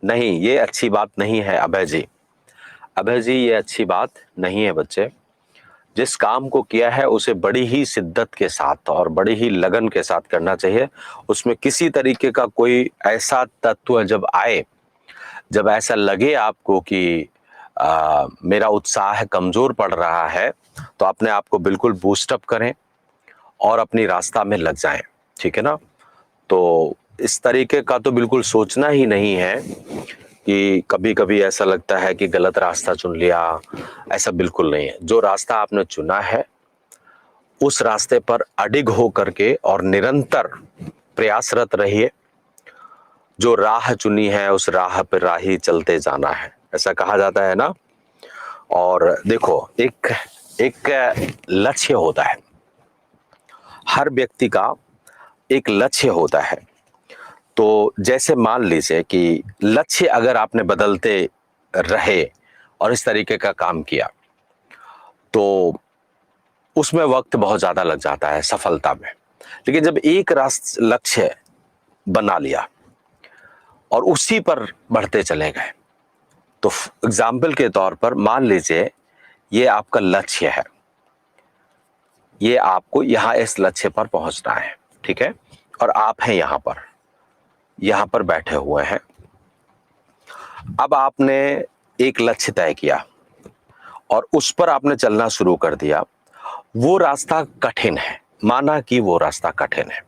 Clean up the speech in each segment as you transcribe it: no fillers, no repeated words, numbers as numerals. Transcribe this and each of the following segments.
नहीं, ये अच्छी बात नहीं है अभय जी। अभय जी, ये अच्छी बात नहीं है बच्चे। जिस काम को किया है उसे बड़ी ही शिद्दत के साथ और बड़ी ही लगन के साथ करना चाहिए। उसमें किसी तरीके का कोई ऐसा तत्व जब आए, जब ऐसा लगे आपको कि मेरा उत्साह कमजोर पड़ रहा है, तो अपने आप को बिल्कुल बूस्ट अप करें और अपनी रास्ता में लग जाएं। ठीक है ना? तो इस तरीके का तो बिल्कुल सोचना ही नहीं है कि कभी कभी ऐसा लगता है कि गलत रास्ता चुन लिया। ऐसा बिल्कुल नहीं है। जो रास्ता आपने चुना है उस रास्ते पर अडिग हो करके और निरंतर प्रयासरत रहिए। जो राह चुनी है उस राह पर राही चलते जाना है, ऐसा कहा जाता है ना। और देखो, एक एक लक्ष्य होता है, हर व्यक्ति का एक लक्ष्य होता है। तो जैसे मान लीजिए कि लक्ष्य अगर आपने बदलते रहे और इस तरीके का काम किया तो उसमें वक्त बहुत ज्यादा लग जाता है सफलता में। लेकिन जब एक रास्ता लक्ष्य बना लिया और उसी पर बढ़ते चले गए, तो एग्जाम्पल के तौर पर मान लीजिए ये आपका लक्ष्य है, ये आपको यहां इस लक्ष्य पर पहुंचना है। ठीक है? और आप हैं यहां पर बैठे हुए हैं। अब आपने एक लक्ष्य तय किया और उस पर आपने चलना शुरू कर दिया। वो रास्ता कठिन है, माना कि वो रास्ता कठिन है,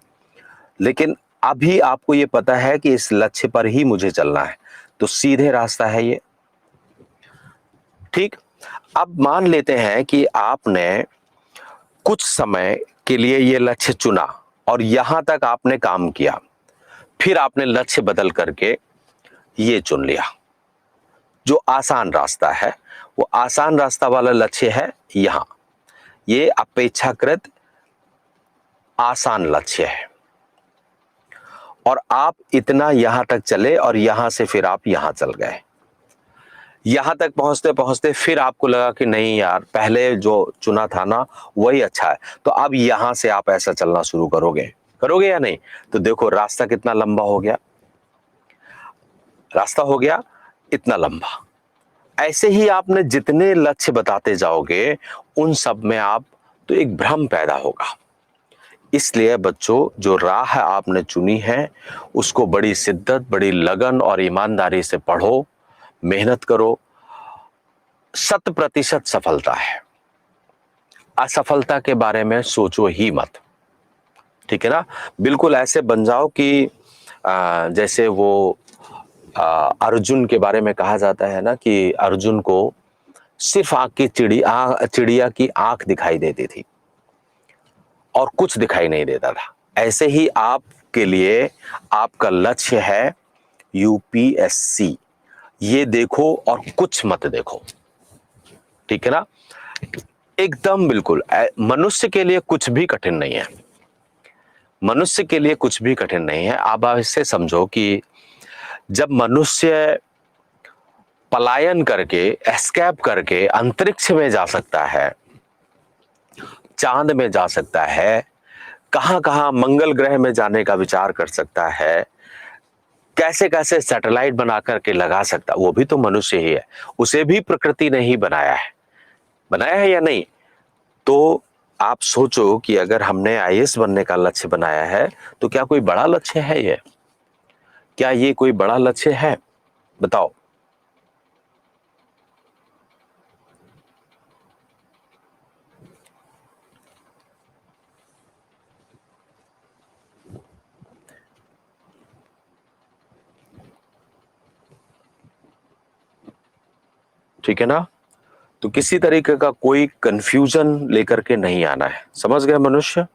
लेकिन अभी आपको ये पता है कि इस लक्ष्य पर ही मुझे चलना है, तो सीधे रास्ता है ये। ठीक? अब मान लेते हैं कि आपने कुछ समय के लिए ये लक्ष्य चुना और यहां तक आपने काम किया, फिर आपने लक्ष्य बदल करके ये चुन लिया जो आसान रास्ता है। वो आसान रास्ता वाला लक्ष्य है यहां, ये अपेक्षाकृत आसान लक्ष्य है। और आप इतना यहां तक चले और यहां से फिर आप यहां चल गए। यहां तक पहुंचते पहुंचते फिर आपको लगा कि नहीं यार, पहले जो चुना था ना वही अच्छा है, तो अब यहां से आप ऐसा चलना शुरू करोगे करोगे या नहीं? तो देखो रास्ता कितना लंबा हो गया, रास्ता हो गया इतना लंबा। ऐसे ही आपने जितने लक्ष्य बताते जाओगे उन सब में आप तो एक भ्रम पैदा होगा। इसलिए बच्चों, जो राह आपने चुनी है उसको बड़ी शिद्दत, बड़ी लगन और ईमानदारी से पढ़ो, मेहनत करो। 100% सफलता है, असफलता के बारे में सोचो ही मत। ठीक है ना? बिल्कुल ऐसे बन जाओ कि जैसे वो अर्जुन के बारे में कहा जाता है ना कि अर्जुन को सिर्फ आंख की चिड़िया की आंख दिखाई देती थी और कुछ दिखाई नहीं देता था। ऐसे ही आपके लिए आपका लक्ष्य है यूपीएससी, ये देखो और कुछ मत देखो। ठीक है ना? एकदम बिल्कुल मनुष्य के लिए कुछ भी कठिन नहीं है, मनुष्य के लिए कुछ भी कठिन नहीं है। आप इससे समझो कि जब मनुष्य पलायन करके, एस्केप करके अंतरिक्ष में जा सकता है, चांद में जा सकता है, कहां कहां मंगल ग्रह में जाने का विचार कर सकता है, कैसे कैसे सैटेलाइट बना करके लगा सकता, वो भी तो मनुष्य ही है। उसे भी प्रकृति ने ही बनाया है, बनाया है या नहीं? तो आप सोचो कि अगर हमने आईएएस बनने का लक्ष्य बनाया है तो क्या कोई बड़ा लक्ष्य है ये? क्या ये कोई बड़ा लक्ष्य है? बताओ। ठीक है ना? तो किसी तरीके का कोई कंफ्यूजन लेकर के नहीं आना है। समझ गए मनुष्य?